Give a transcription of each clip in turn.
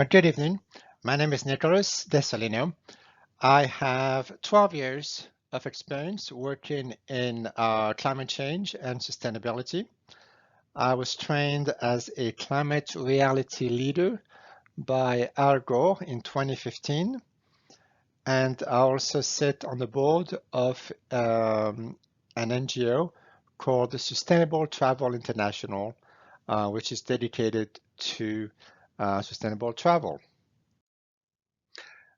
Good evening. My name is Nicolas Desolino. I have 12 years of experience working in climate change and sustainability. I was trained as a climate reality leader by Al Gore in 2015, and I also sit on the board of an NGO called the Sustainable Travel International, which is dedicated to sustainable travel.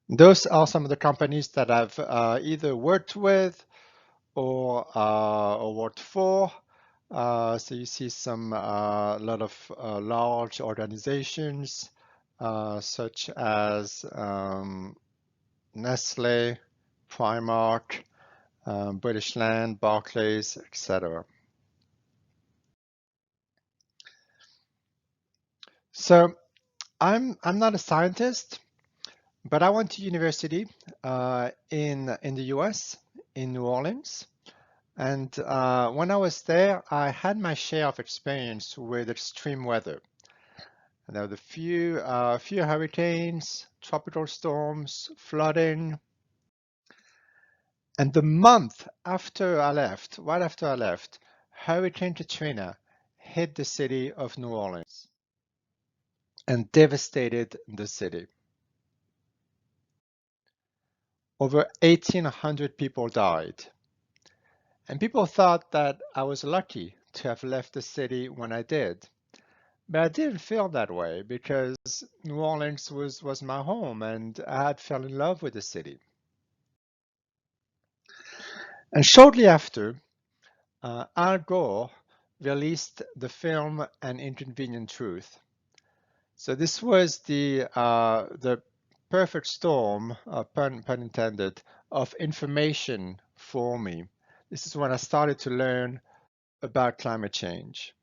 Those are some of the companies that I've either worked with or worked for. So you see some a lot of large organizations such as Nestle, Primark, British Land, Barclays, etc. So I'm not a scientist, but I went to university in the US, in New Orleans. And when I was there, I had my share of experience with extreme weather. And there were few hurricanes, tropical storms, flooding. And the month after I left, right after I left, Hurricane Katrina hit the city of New Orleans and devastated the city. Over 1,800 people died. And people thought that I was lucky to have left the city when I did. But I didn't feel that way because New Orleans was my home and I had fell in love with the city. And shortly after, Al Gore released the film An Inconvenient Truth. So this was the perfect storm, pun intended, of information for me. This is when I started to learn about climate change.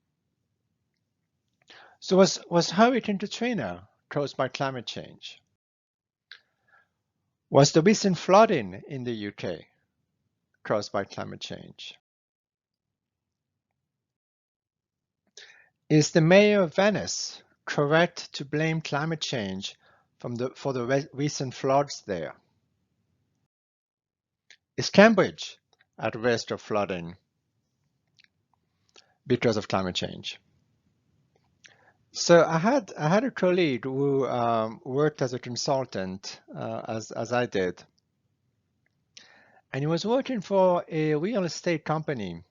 So was Hurricane Katrina caused by climate change? Was the recent flooding in the UK caused by climate change? Is the mayor of Venice correct to blame climate change for the recent floods there? Is Cambridge at risk of flooding because of climate change? So I had a colleague who worked as a consultant, as I did, and he was working for a real estate company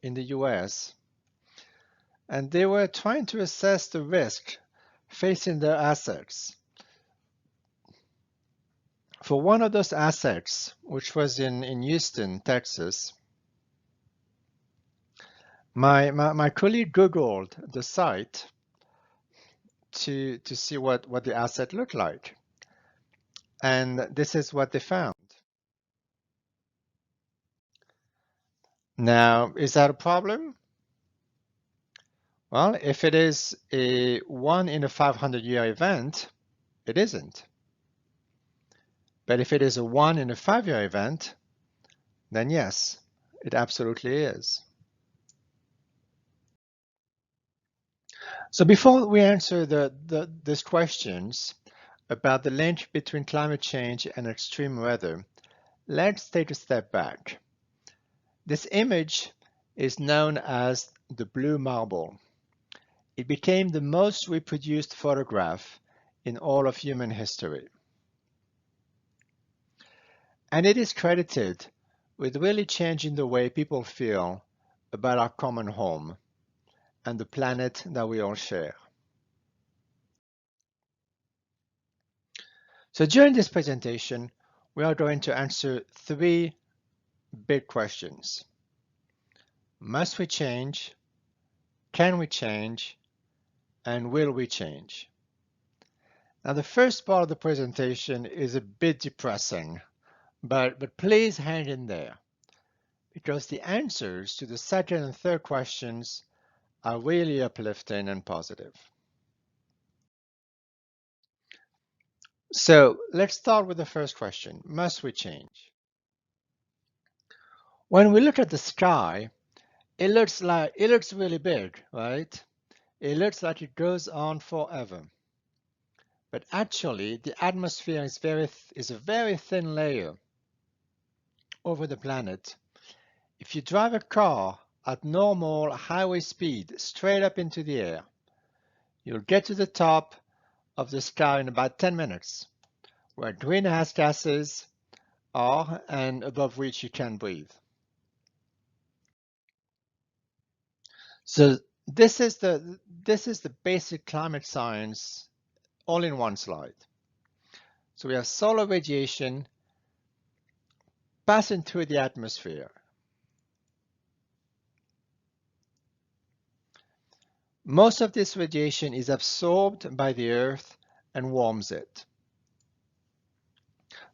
in the US, and they were trying to assess the risk facing their assets. For one of those assets, which was in Houston, Texas, my colleague Googled the site to see what the asset looked like. And this is what they found. Now, is that a problem? Well, if it is a 1 in a 500-year event, it isn't. But if it is a 1 in a 5-year event, then yes, it absolutely is. So before we answer these questions about the link between climate change and extreme weather, let's take a step back. This image is known as the blue marble. It became the most reproduced photograph in all of human history. And it is credited with really changing the way people feel about our common home and the planet that we all share. So during this presentation, we are going to answer three big questions. Must we change? Can we change? And will we change? Now, the first part of the presentation is a bit depressing, but please hang in there because the answers to the second and third questions are really uplifting and positive. So let's start with the first question. Must we change? When we look at the sky, it looks really big, right? It looks like it goes on forever. But actually, the atmosphere is a very thin layer over the planet. If you drive a car at normal highway speed straight up into the air, you'll get to the top of the sky in about 10 minutes, where greenhouse gases are and above which you can breathe. So this is the basic climate science all in one slide. So we have solar radiation passing through the atmosphere. Most of this radiation is absorbed by the Earth and warms it.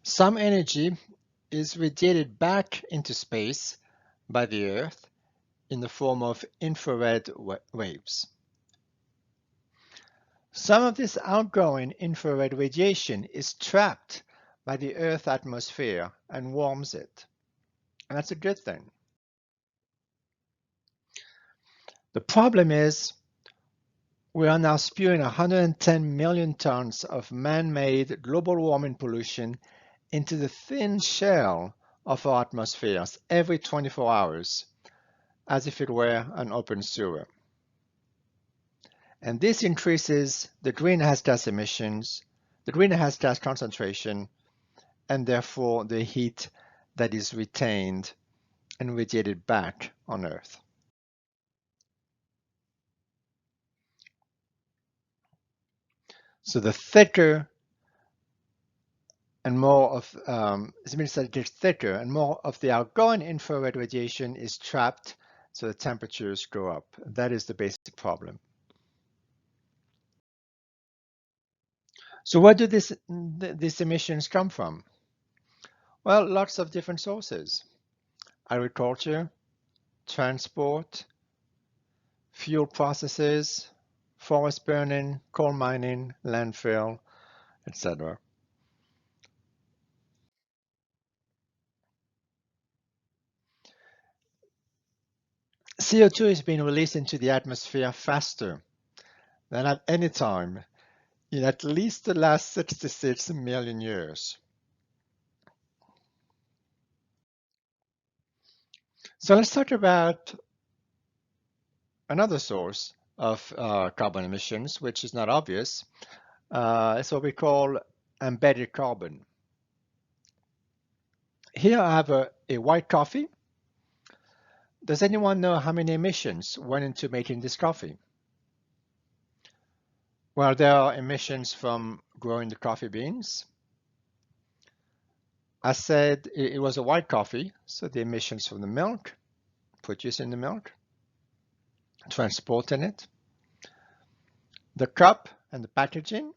Some energy is radiated back into space by the Earth in the form of infrared waves. Some of this outgoing infrared radiation is trapped by the Earth's atmosphere and warms it. And that's a good thing. The problem is we are now spewing 110 million tons of man-made global warming pollution into the thin shell of our atmospheres every 24 hours, as if it were an open sewer. And this increases the greenhouse gas emissions, the greenhouse gas concentration, and therefore the heat that is retained and radiated back on Earth. So the thicker and more of, it means that it gets thicker and more of the outgoing infrared radiation is trapped, so the temperatures go up. That is the basic problem. So where do these emissions come from? Well, lots of different sources. Agriculture, transport, fuel processes, forest burning, coal mining, landfill, etc. CO2 is being released into the atmosphere faster than at any time in at least the last 66 million years. So let's talk about another source of carbon emissions, which is not obvious. It's what we call embedded carbon. Here I have a white coffee. Does anyone know how many emissions went into making this coffee? Well, there are emissions from growing the coffee beans. I said it was a white coffee, so the emissions from the milk, producing the milk, transporting it, the cup and the packaging,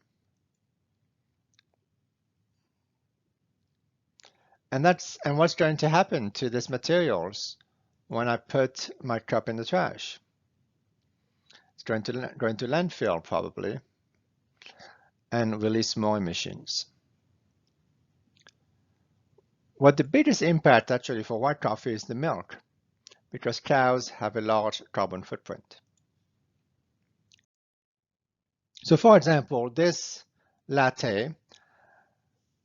and what's going to happen to these materials when I put my cup in the trash. It's going to landfill probably and release more emissions. What the biggest impact actually for white coffee is the milk, because cows have a large carbon footprint. So for example, this latte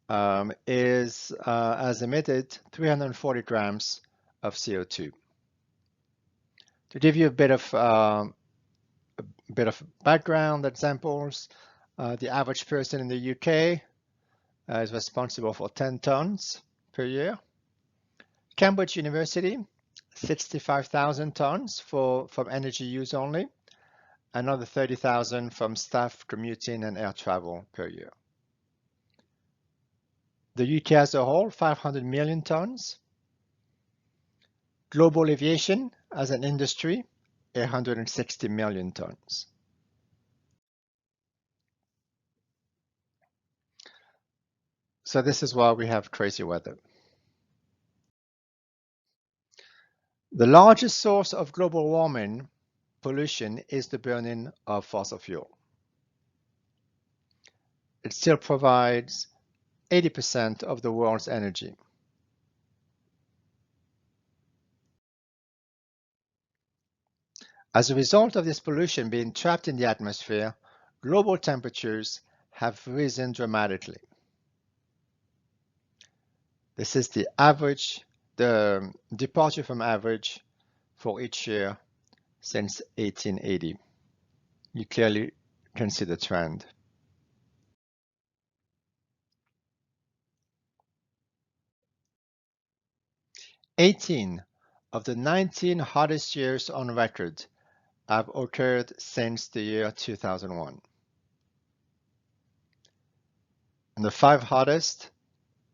has emitted 340 grams of CO2. To give you a bit of background examples, the average person in the UK is responsible for 10 tons per year. Cambridge University, 65,000 tons from energy use only, another 30,000 from staff commuting and air travel per year. The UK as a whole, 500 million tons. Global aviation as an industry, 160 million tons. So this is why we have crazy weather. The largest source of global warming pollution is the burning of fossil fuel. It still provides 80% of the world's energy. As a result of this pollution being trapped in the atmosphere, global temperatures have risen dramatically. This is the average, the departure from average for each year since 1880. You clearly can see the trend. Eighteen of the 19 hottest years on record have occurred since the year 2001. And the 5 hottest,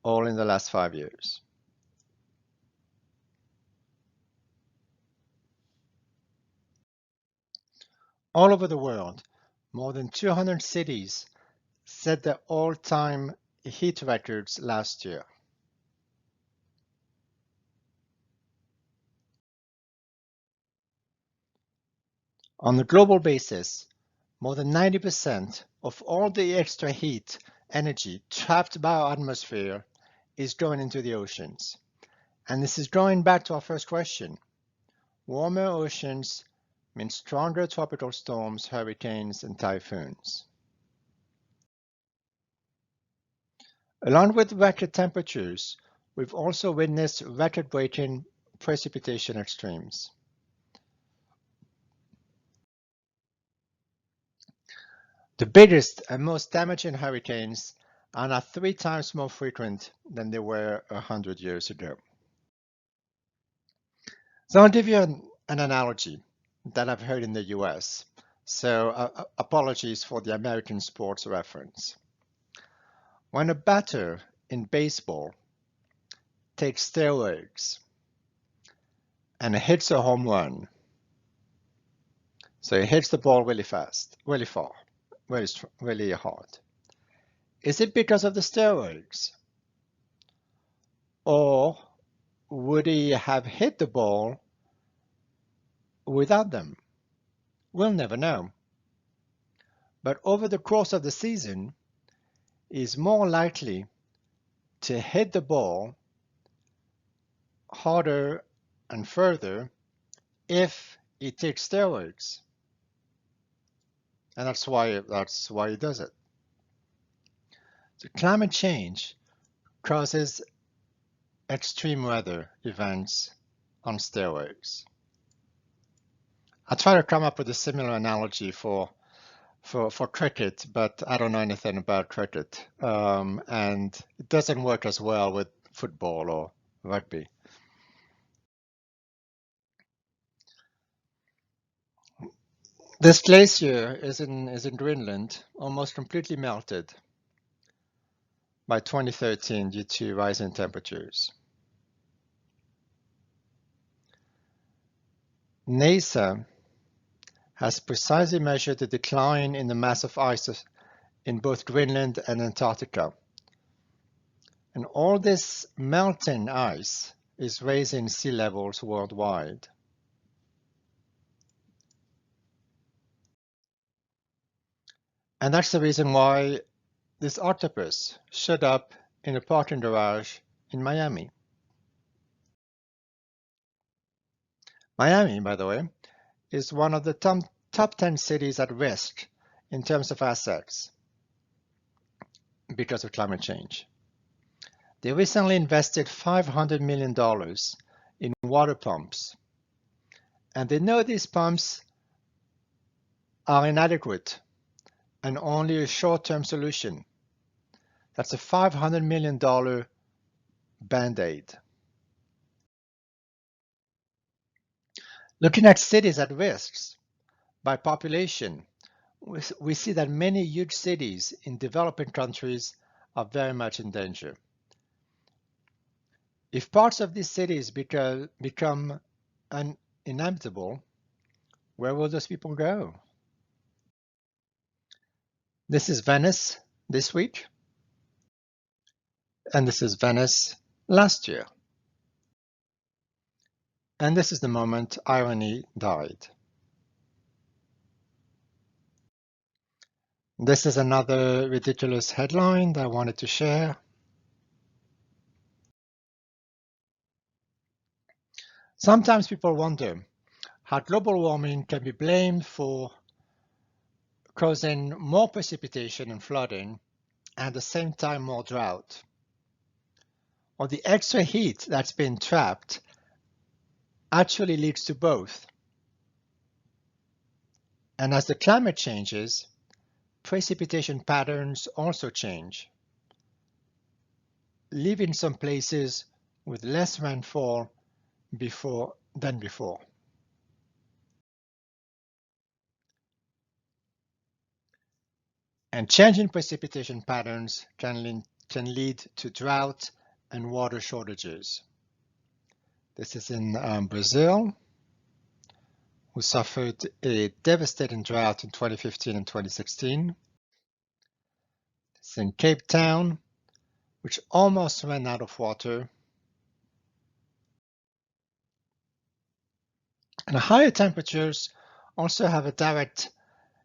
all in the last 5 years. All over the world, more than 200 cities set their all-time heat records last year. On a global basis, more than 90% of all the extra heat energy trapped by our atmosphere is going into the oceans. And this is going back to our first question. Warmer oceans mean stronger tropical storms, hurricanes, and typhoons. Along with record temperatures, we've also witnessed record-breaking precipitation extremes. The biggest and most damaging hurricanes are now 3 times more frequent than they were 100 years ago. So I'll give you an analogy that I've heard in the US. So apologies for the American sports reference. When a batter in baseball takes steroids and hits a home run, so he hits the ball really fast, really far, really hard. Is it because of the steroids? Or would he have hit the ball without them? We'll never know. But over the course of the season, he's more likely to hit the ball harder and further if he takes steroids. And that's why he does it. So climate change causes extreme weather events on steroids. I try to come up with a similar analogy for cricket, but I don't know anything about cricket, and it doesn't work as well with football or rugby. This glacier is in Greenland, almost completely melted by 2013 due to rising temperatures. NASA has precisely measured the decline in the mass of ice in both Greenland and Antarctica. And all this melting ice is raising sea levels worldwide. And that's the reason why this octopus showed up in a parking garage in Miami. Miami, by the way, is one of the top 10 cities at risk in terms of assets because of climate change. They recently invested $500 million in water pumps, and they know these pumps are inadequate and only a short-term solution. That's a $500 million Band-Aid. Looking at cities at risks by population, we see that many huge cities in developing countries are very much in danger. If parts of these cities become uninhabitable, where will those people go? This is Venice this week, and this is Venice last year. And this is the moment irony died. This is another ridiculous headline that I wanted to share. Sometimes people wonder how global warming can be blamed for causing more precipitation and flooding and at the same time more drought. Or the extra heat that's been trapped actually leads to both. And as the climate changes, precipitation patterns also change, leaving some places with less rainfall than before. And changing precipitation patterns can lead to drought and water shortages. This is in Brazil, who suffered a devastating drought in 2015 and 2016. It's in Cape Town, which almost ran out of water. And higher temperatures also have a direct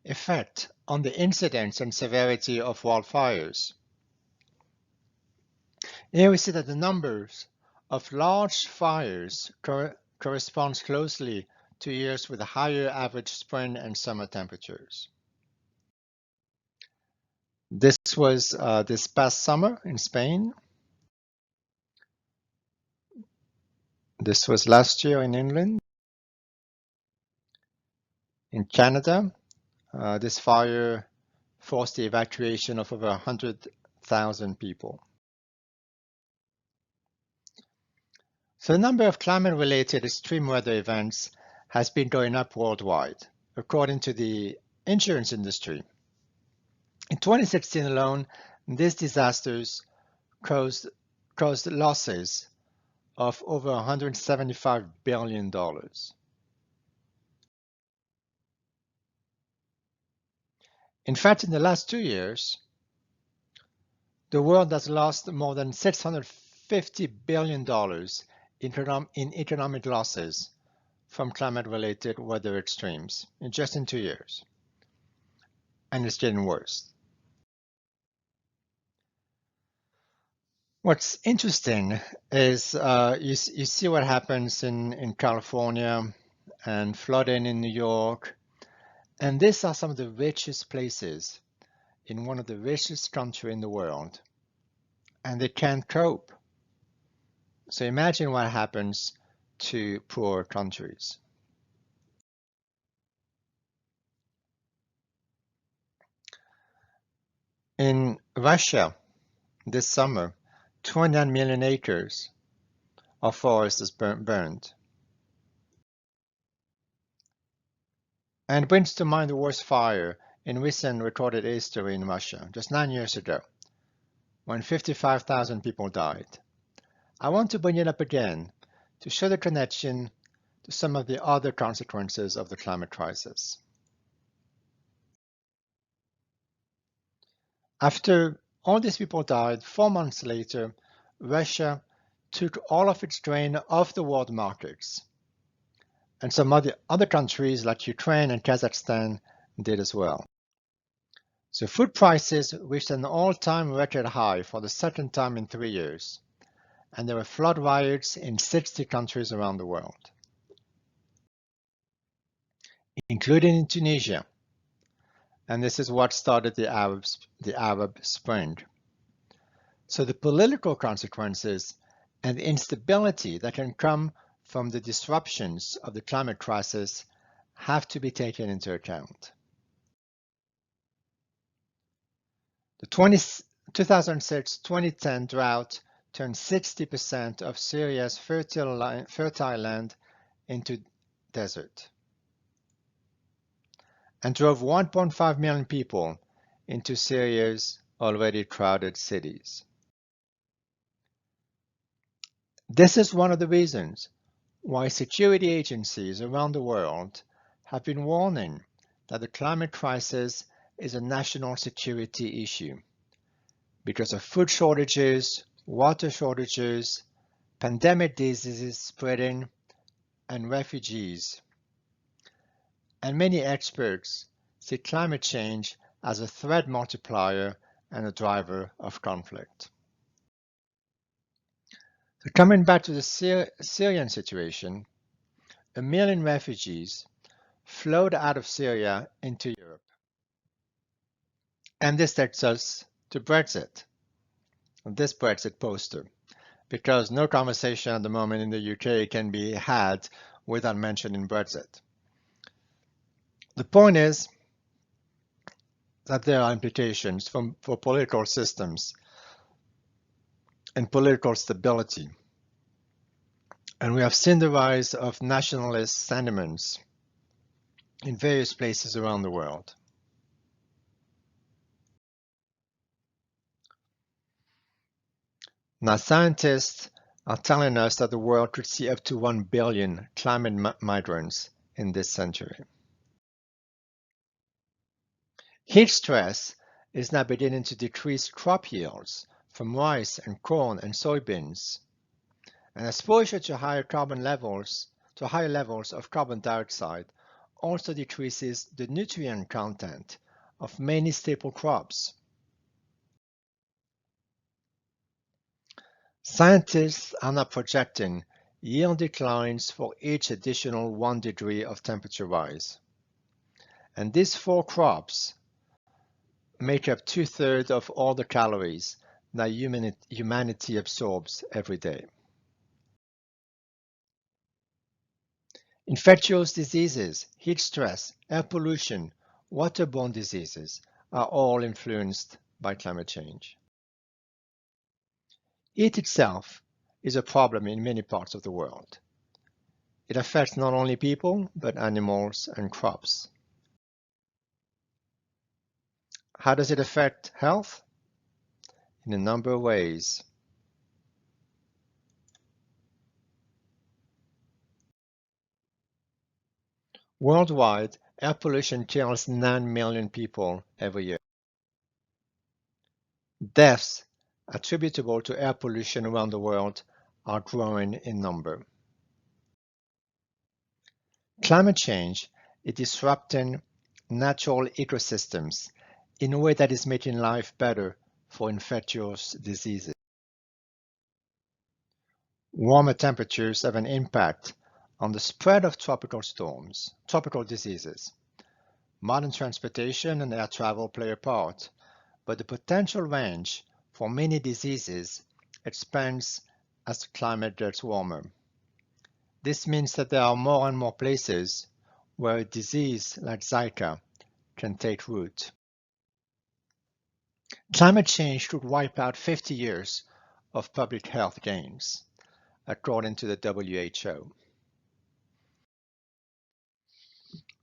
effect on the incidence and severity of wildfires. Here we see that the numbers of large fires corresponds closely to years with higher average spring and summer temperatures. This was this past summer in Spain. This was last year in England. In Canada, this fire forced the evacuation of over 100,000 people. So the number of climate-related extreme weather events has been going up worldwide, according to the insurance industry. In 2016 alone, these disasters caused losses of over $175 billion. In fact, in the last 2 years, the world has lost more than $650 billion in economic losses from climate-related weather extremes just in 2 years. And it's getting worse. What's interesting is you see what happens in California and flooding in New York. And these are some of the richest places in one of the richest countries in the world. And they can't cope. So imagine what happens to poor countries. In Russia this summer, 29 million acres of forest is burned. And it brings to mind the worst fire in recent recorded history in Russia, just 9 years ago, when 55,000 people died. I want to bring it up again to show the connection to some of the other consequences of the climate crisis. After all these people died, 4 months later, Russia took all of its grain off the world markets. And some other countries like Ukraine and Kazakhstan did as well. So food prices reached an all-time record high for the second time in 3 years. And there were flood riots in 60 countries around the world, including in Tunisia. And this is what started the Arab Spring. So the political consequences and the instability that can come from the disruptions of the climate crisis have to be taken into account. The 2006-2010 drought turned 60% of Syria's fertile land into desert and drove 1.5 million people into Syria's already crowded cities. This is one of the reasons why security agencies around the world have been warning that the climate crisis is a national security issue because of food shortages, water shortages, pandemic diseases spreading, and refugees. And many experts see climate change as a threat multiplier and a driver of conflict. So coming back to the Syrian situation, 1 million refugees flowed out of Syria into Europe. And this takes us to Brexit, this Brexit poster, because no conversation at the moment in the UK can be had without mentioning Brexit. The point is that there are implications for political systems and political stability. And we have seen the rise of nationalist sentiments in various places around the world. Now, scientists are telling us that the world could see up to 1 billion climate migrants in this century. Heat stress is now beginning to decrease crop yields from rice and corn and soybeans, and exposure to higher levels of carbon dioxide also decreases the nutrient content of many staple crops. Scientists are now projecting yield declines for each additional 1 degree of temperature rise. And these 4 crops make up 2/3 of all the calories that humanity absorbs every day. Infectious diseases, heat stress, air pollution, waterborne diseases are all influenced by climate change. Heat itself is a problem in many parts of the world. It affects not only people, but animals and crops. How does it affect health? In a number of ways. Worldwide, air pollution kills 9 million people every year. Deaths attributable to air pollution around the world are growing in number. Climate change is disrupting natural ecosystems in a way that is making life better for infectious diseases. Warmer temperatures have an impact on the spread of tropical storms, tropical diseases. Modern transportation and air travel play a part, but the potential range for many diseases expands as the climate gets warmer. This means that there are more and more places where a disease like Zika can take root. Climate change could wipe out 50 years of public health gains, according to the WHO.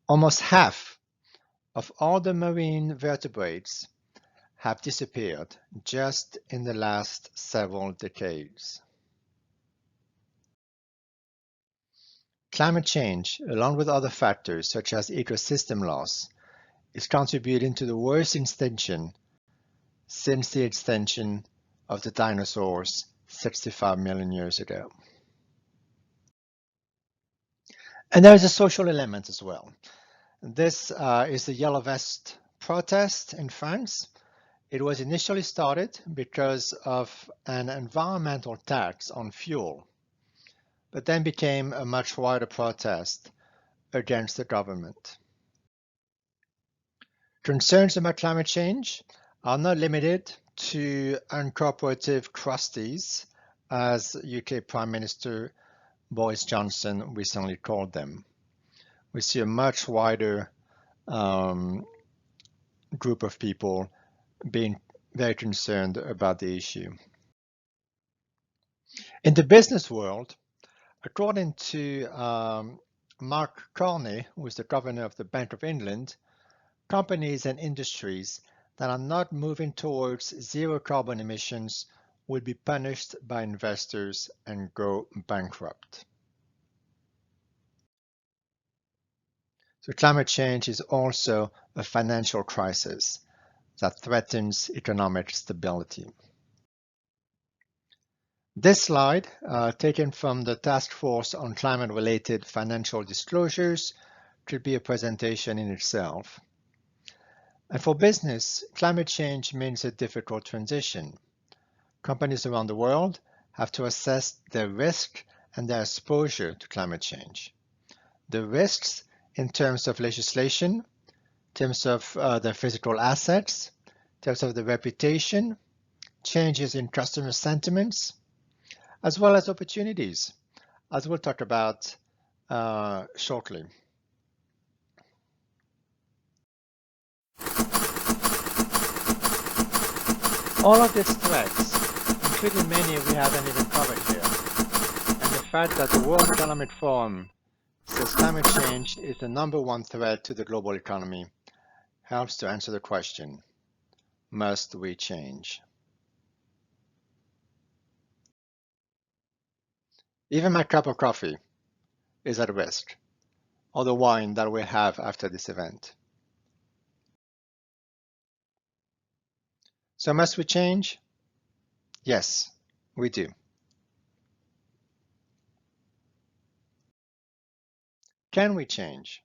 Almost half of all the marine vertebrates have disappeared just in the last several decades. Climate change, along with other factors such as ecosystem loss, is contributing to the worst extinction since the extinction of the dinosaurs 65 million years ago. And there is a social element as well. This is the Yellow Vest protest in France. It was initially started because of an environmental tax on fuel, but then became a much wider protest against the government. Concerns about climate change are not limited to uncooperative crusties, as UK Prime Minister Boris Johnson recently called them. We see a much wider group of people being very concerned about the issue. In the business world, according to Mark Carney, who is the governor of the Bank of England, companies and industries that are not moving towards zero carbon emissions will be punished by investors and go bankrupt. So climate change is also a financial crisis that threatens economic stability. This slide, taken from the Task Force on Climate-Related Financial Disclosures, could be a presentation in itself. And for business, climate change means a difficult transition. Companies around the world have to assess their risk and their exposure to climate change. The risks in terms of legislation, in terms of their physical assets, in terms of their reputation, changes in customer sentiments, as well as opportunities, as we'll talk about shortly. All of these threats, including many we haven't even covered here, and the fact that the World Economic Forum says climate change is the #1 threat to the global economy, helps to answer the question, must we change? Even my cup of coffee is at risk, or the wine that we have after this event. So must we change? Yes, we do. Can we change?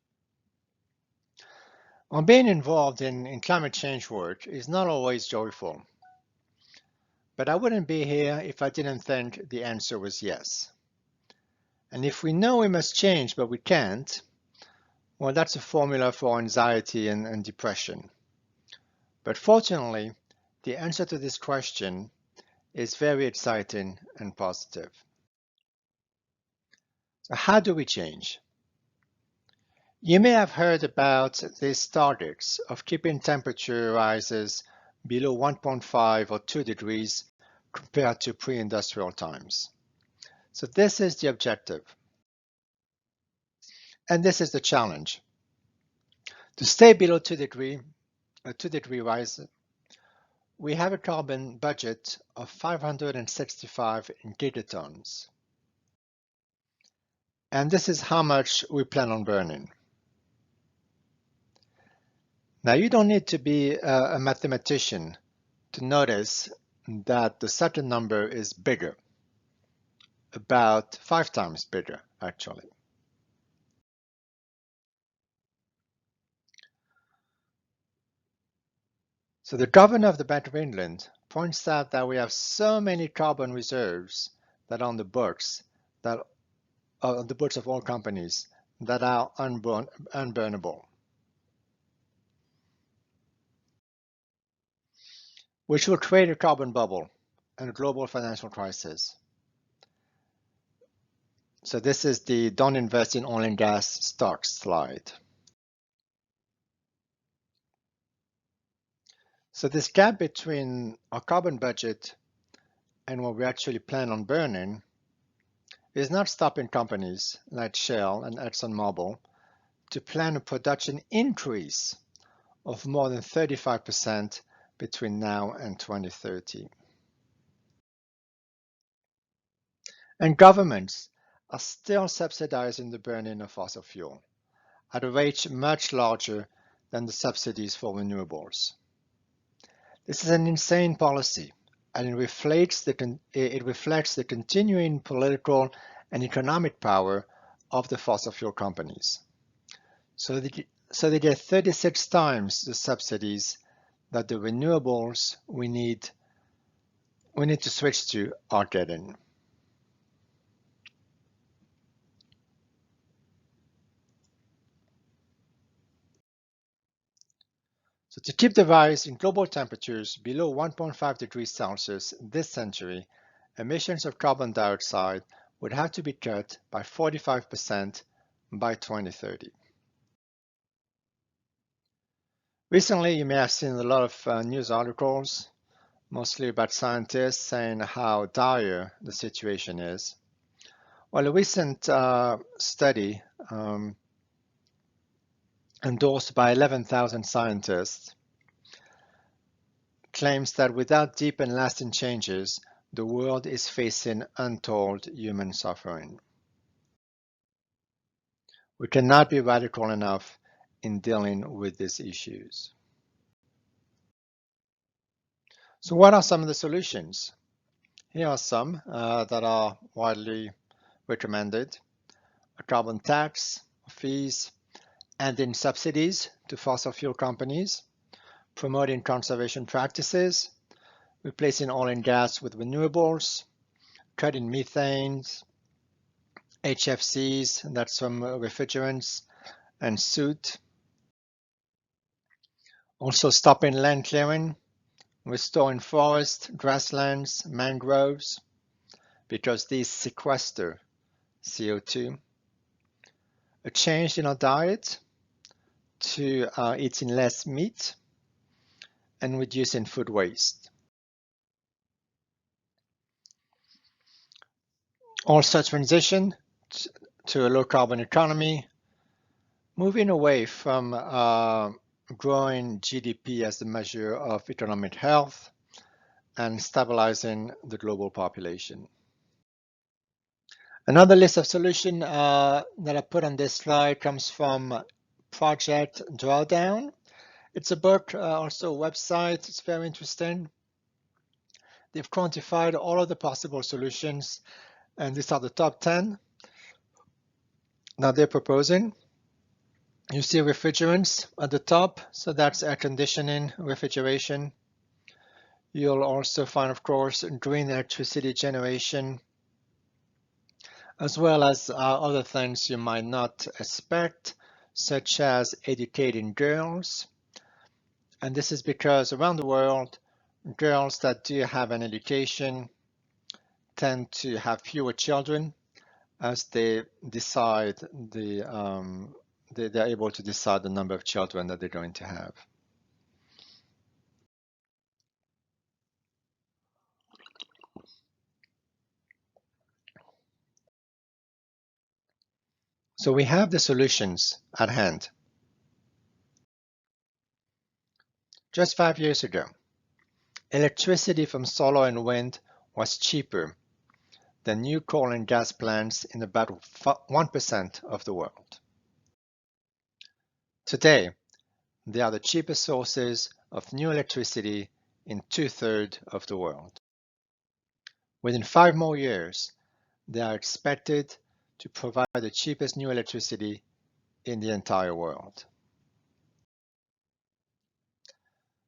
Well, being involved in climate change work is not always joyful, but I wouldn't be here if I didn't think the answer was yes. And if we know we must change but we can't, well, that's a formula for anxiety and depression. But fortunately, the answer to this question is very exciting and positive. So how do we change? You may have heard about these targets of keeping temperature rises below 1.5 or 2 degrees compared to pre-industrial times. So this is the objective. And this is the challenge. To stay below 2 degree rise, we have a carbon budget of 565 gigatons. And this is how much we plan on burning. Now, you don't need to be a mathematician to notice that the second number is bigger, about 5 times bigger, actually. So the governor of the Bank of England points out that we have so many carbon reserves that are on the books that are on the books of all companies that are unburnable, which will create a carbon bubble and a global financial crisis. So this is the don't invest in oil and gas stocks slide. So this gap between our carbon budget and what we actually plan on burning is not stopping companies like Shell and ExxonMobil to plan a production increase of more than 35% between now and 2030. And governments are still subsidizing the burning of fossil fuel at a rate much larger than the subsidies for renewables. This is an insane policy, and it reflects the continuing political and economic power of the fossil fuel companies. So they get 36 times the subsidies that the renewables we need to switch to are getting. So to keep the rise in global temperatures below 1.5 degrees Celsius this century, emissions of carbon dioxide would have to be cut by 45% by 2030. Recently, you may have seen a lot of news articles, mostly about scientists saying how dire the situation is. Well, a recent study endorsed by 11,000 scientists claims that without deep and lasting changes, the world is facing untold human suffering. We cannot be radical enough in dealing with these issues. So what are some of the solutions? Here are some that are widely recommended: a carbon tax, fees, and in subsidies to fossil fuel companies, promoting conservation practices, replacing oil and gas with renewables, cutting methane, HFCs, that's from refrigerants, and soot. Also stopping land clearing, restoring forests, grasslands, mangroves, because these sequester CO2. A change in our diet to eating less meat and reducing food waste. Also transition to a low carbon economy, moving away from growing GDP as the measure of economic health and stabilizing the global population. Another list of solutions that I put on this slide comes from Project Drawdown. It's a book, also a website. It's very interesting. They've quantified all of the possible solutions, and these are the top 10 that they're proposing. You see refrigerants at the top, so that's air conditioning, refrigeration. You'll also find, of course, green electricity generation, as well as other things you might not expect, such as educating girls. And this is because around the world, girls that do have an education tend to have fewer children as they decide they're able to decide the number of children that they're going to have. So we have the solutions at hand. Just 5 years ago, electricity from solar and wind was cheaper than new coal and gas plants in about 1% of the world. Today, they are the cheapest sources of new electricity in 2/3 of the world. Within 5 more years, they are expected to provide the cheapest new electricity in the entire world.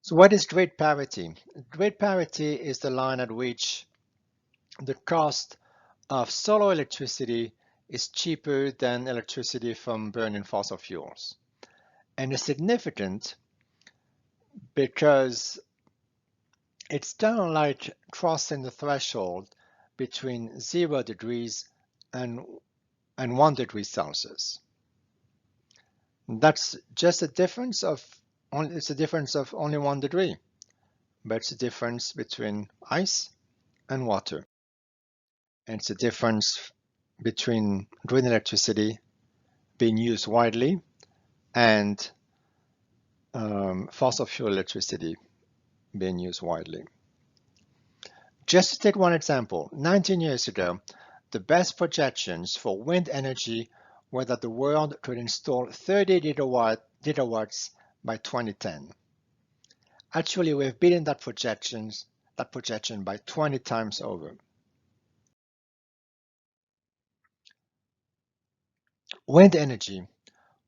So what is grid parity? Grid parity is the line at which the cost of solar electricity is cheaper than electricity from burning fossil fuels. And it's significant because it's kind of like crossing the threshold between 0 degrees and 1 degree Celsius. That's just a difference of only 1 degree, but it's a difference between ice and water. And it's a difference between green electricity being used widely and fossil fuel electricity being used widely. Just to take one example, 19 years ago, the best projections for wind energy were that the world could install 30 gigawatts by 2010. Actually, we've beaten that projection by 20 times over. Wind energy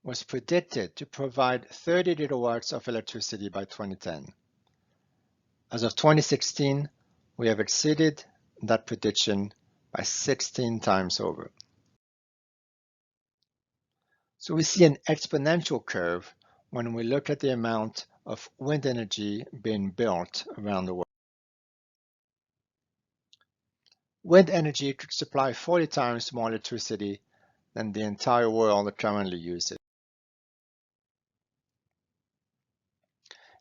was predicted to provide 30 gigawatts of electricity by 2010. As of 2016, we have exceeded that prediction by 16 times over. So we see an exponential curve when we look at the amount of wind energy being built around the world. Wind energy could supply 40 times more electricity than the entire world currently uses.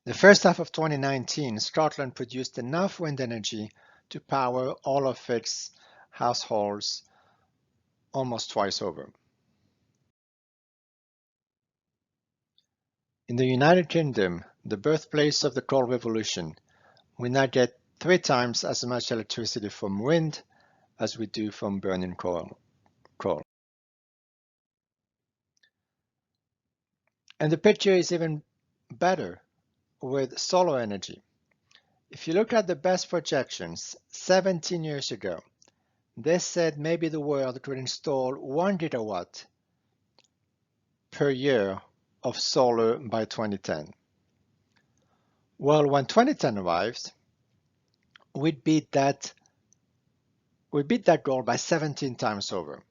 The first half of 2019, Scotland produced enough wind energy to power all of its households almost twice over. In the United Kingdom, the birthplace of the coal revolution, we now get 3 times as much electricity from wind as we do from burning coal. And the picture is even better with solar energy. If you look at the best projections 17 years ago, they said maybe the world could install 1 gigawatt per year of solar by 2010. Well, when 2010 arrives, we beat that goal by 17 times over.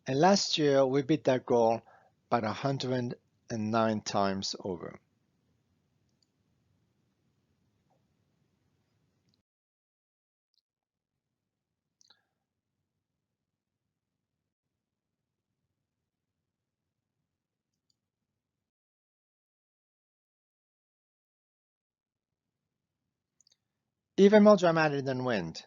And last year, we beat that goal by 109 times over. Even more dramatic than wind,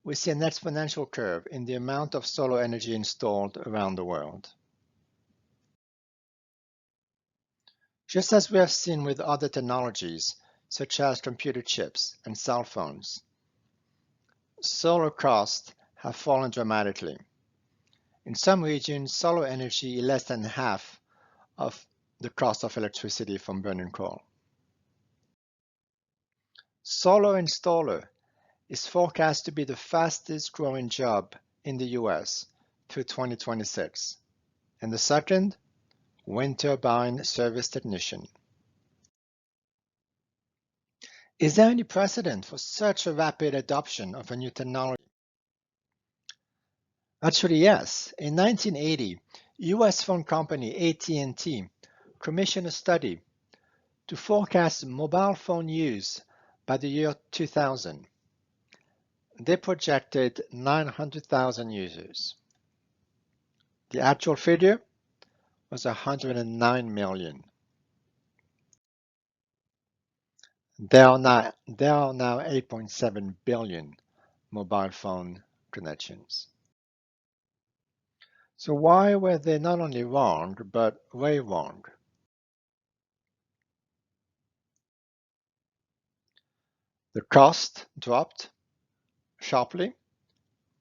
we see an exponential curve in the amount of solar energy installed around the world. Just as we have seen with other technologies, such as computer chips and cell phones, solar costs have fallen dramatically. In some regions, solar energy is less than half of the cost of electricity from burning coal. Solar installer is forecast to be the fastest growing job in the US through 2026, and the second, wind turbine service technician. Is there any precedent for such a rapid adoption of a new technology? Actually, yes. In 1980, US phone company AT&T commissioned a study to forecast mobile phone use by the year 2000. They projected 900,000 users. The actual figure was 109 million. There are now 8.7 billion mobile phone connections. So why were they not only wrong, but way wrong? The cost dropped sharply,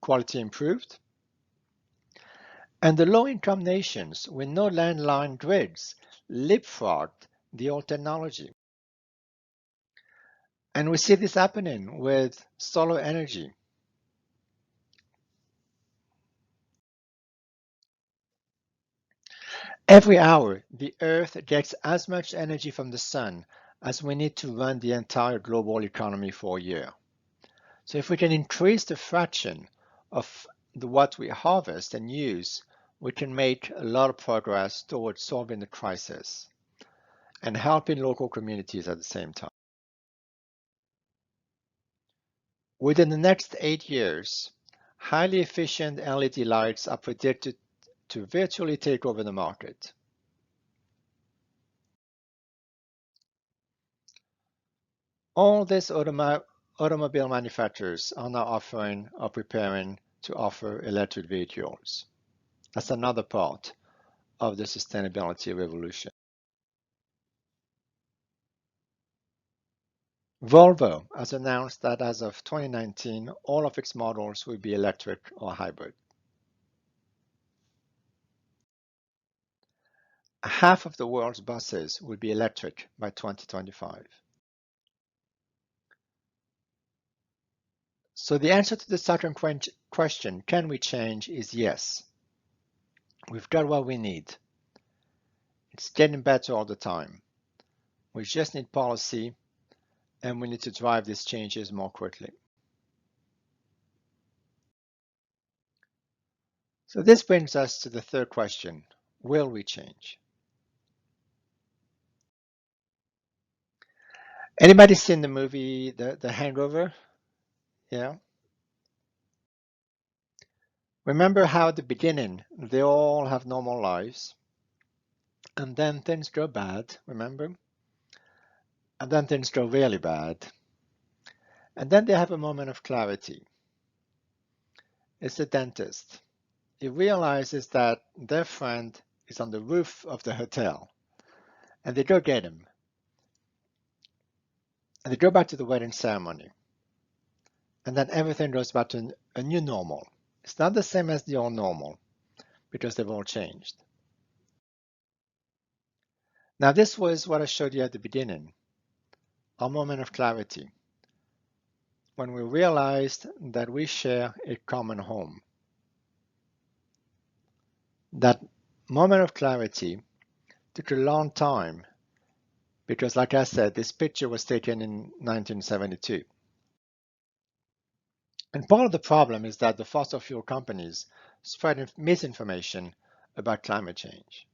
quality improved, and the low-income nations with no landline grids leapfrogged the old technology. And we see this happening with solar energy. Every hour, the Earth gets as much energy from the sun as we need to run the entire global economy for a year. So if we can increase the fraction of what we harvest and use, we can make a lot of progress towards solving the crisis and helping local communities at the same time. Within the next 8 years, highly efficient LED lights are predicted to virtually take over the market. All these automobile manufacturers are now offering or preparing to offer electric vehicles. That's another part of the sustainability revolution. Volvo has announced that as of 2019, all of its models will be electric or hybrid. Half of the world's buses will be electric by 2025. So the answer to the second question, can we change, is yes. We've got what we need. It's getting better all the time. We just need policy, and we need to drive these changes more quickly. So this brings us to the third question. Will we change? Anybody seen the movie The Hangover? Yeah. Remember how at the beginning they all have normal lives, and then things go bad, remember? And then things go really bad. And then they have a moment of clarity. It's the dentist. He realizes that their friend is on the roof of the hotel, and they go get him. And they go back to the wedding ceremony. And then everything goes back to a new normal. It's not the same as the old normal, because they've all changed. Now this was what I showed you at the beginning, our moment of clarity, when we realized that we share a common home. That moment of clarity took a long time because like I said, this picture was taken in 1972. And part of the problem is that the fossil fuel companies spread misinformation about climate change,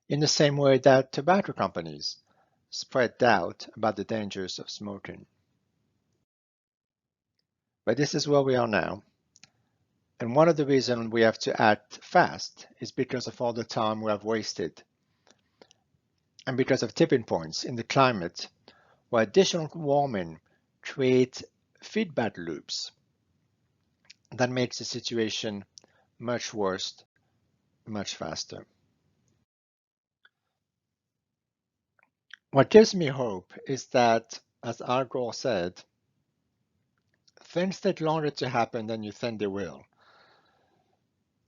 in the same way that tobacco companies spread doubt about the dangers of smoking. But this is where we are now. And one of the reasons we have to act fast is because of all the time we have wasted and because of tipping points in the climate where additional warming creates feedback loops that makes the situation much worse, much faster. What gives me hope is that, as Al Gore said, things take longer to happen than you think they will,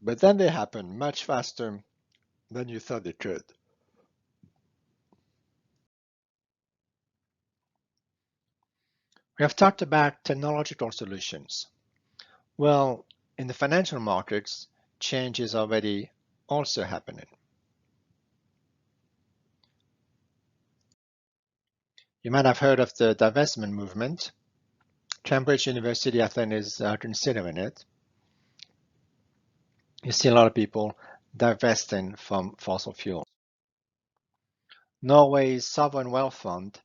but then they happen much faster than you thought they could. We have talked about technological solutions. Well, in the financial markets, change is already also happening. You might have heard of the divestment movement. Cambridge University, I think, is considering it. You see a lot of people divesting from fossil fuels. Norway's sovereign wealth fund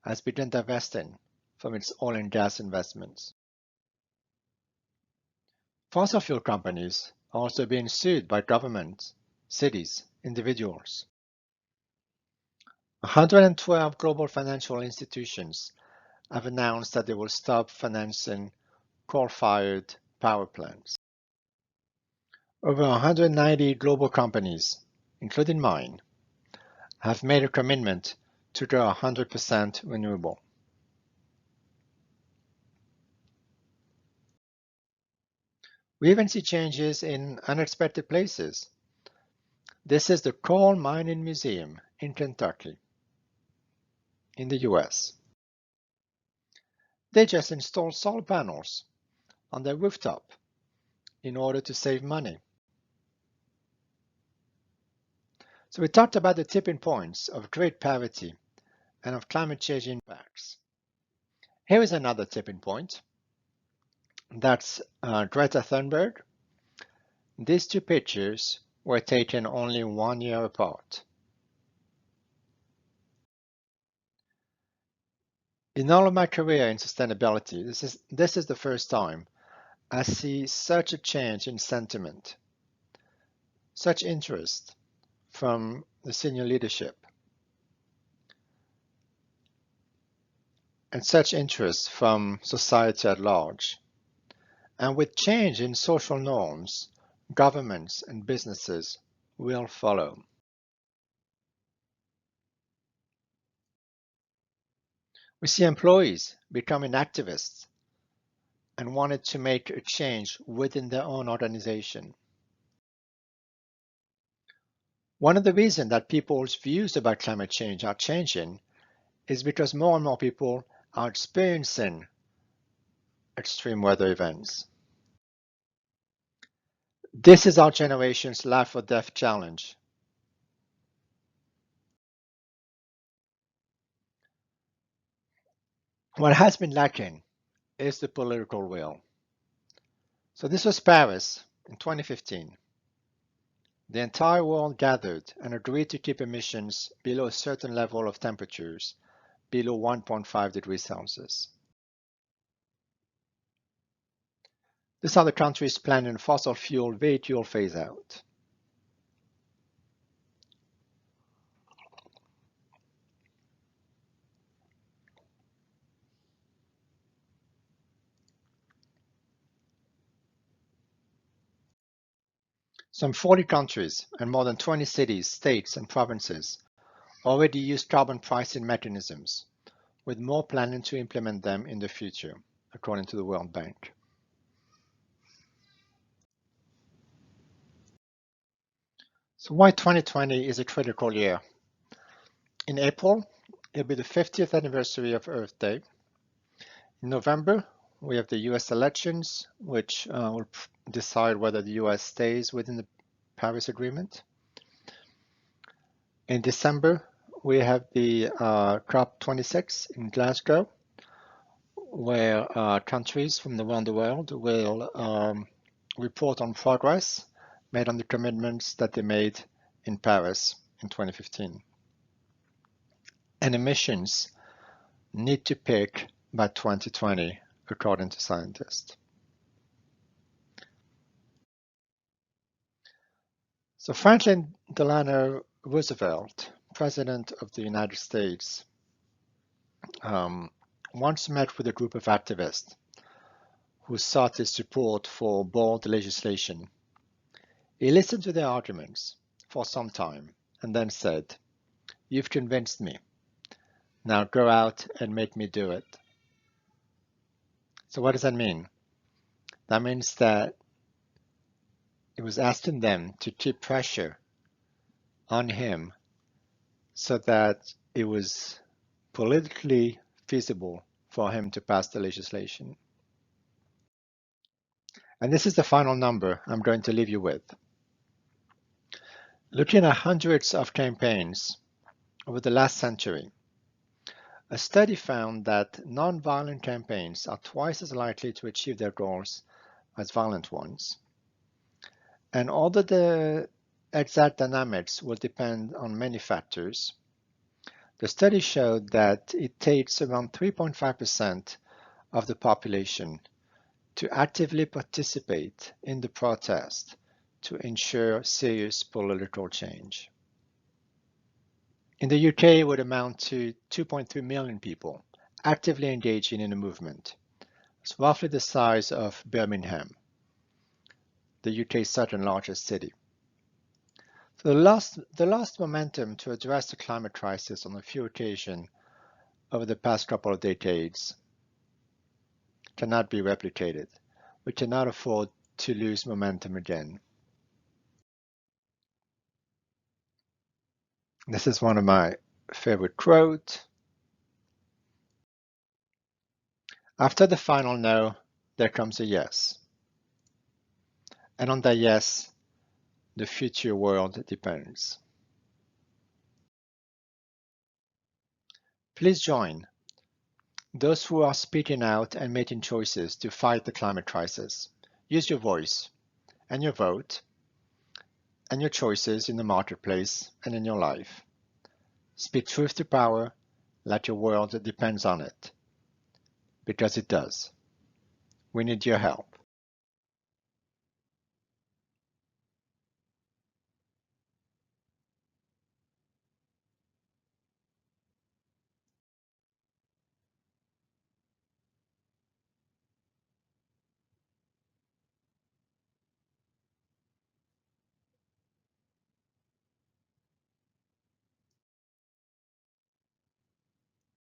has begun divesting from its oil and gas investments. Fossil fuel companies are also being sued by governments, cities, individuals. 112 global financial institutions have announced that they will stop financing coal-fired power plants. Over 190 global companies, including mine, have made a commitment to go 100% renewable. We even see changes in unexpected places. This is the Coal Mining Museum in Kentucky, in the US. They just installed solar panels on their rooftop in order to save money. So we talked about the tipping points of grid parity and of climate change impacts. Here is another tipping point. That's Greta Thunberg. These two pictures were taken only 1 year apart. In all of my career in sustainability, this is the first time I see such a change in sentiment, such interest from the senior leadership, and such interest from society at large. And with change in social norms, governments and businesses will follow. We see employees becoming activists and wanted to make a change within their own organization. One of the reasons that people's views about climate change are changing is because more and more people are experiencing extreme weather events. This is our generation's life or death challenge. What has been lacking is the political will. So this was Paris in 2015. The entire world gathered and agreed to keep emissions below a certain level of temperatures, below 1.5 degrees Celsius. These are the countries planning fossil fuel vehicle phase out. Some 40 countries and more than 20 cities, states, and provinces already use carbon pricing mechanisms, with more planning to implement them in the future, according to the World Bank. So why 2020 is a critical year? In April, it'll be the 50th anniversary of Earth Day. In November, we have the US elections, which will decide whether the US stays within the Paris Agreement. In December, we have the COP26 in Glasgow, where countries from around the world will report on progress made on the commitments that they made in Paris in 2015. And emissions need to peak by 2020, according to scientists. So Franklin Delano Roosevelt, President of the United States, once met with a group of activists who sought his support for bold legislation. He listened to their arguments for some time and then said, "You've convinced me. Now go out and make me do it." So what does that mean? That means that it was asking them to keep pressure on him so that it was politically feasible for him to pass the legislation. And this is the final number I'm going to leave you with. Looking at hundreds of campaigns over the last century, a study found that nonviolent campaigns are twice as likely to achieve their goals as violent ones. And although the exact dynamics will depend on many factors, the study showed that it takes around 3.5% of the population to actively participate in the protest to ensure serious political change. In the UK, it would amount to 2.3 million people actively engaging in a movement. It's roughly the size of Birmingham, the UK's second largest city. So the lost momentum to address the climate crisis on a few occasions over the past couple of decades cannot be replicated. We cannot afford to lose momentum again. This is one of my favorite quotes. After the final no, there comes a yes. And on that yes, the future world depends. Please join those who are speaking out and making choices to fight the climate crisis. Use your voice and your vote and your choices in the marketplace and in your life. Speak truth to power like your world depends on it, because it does. We need your help.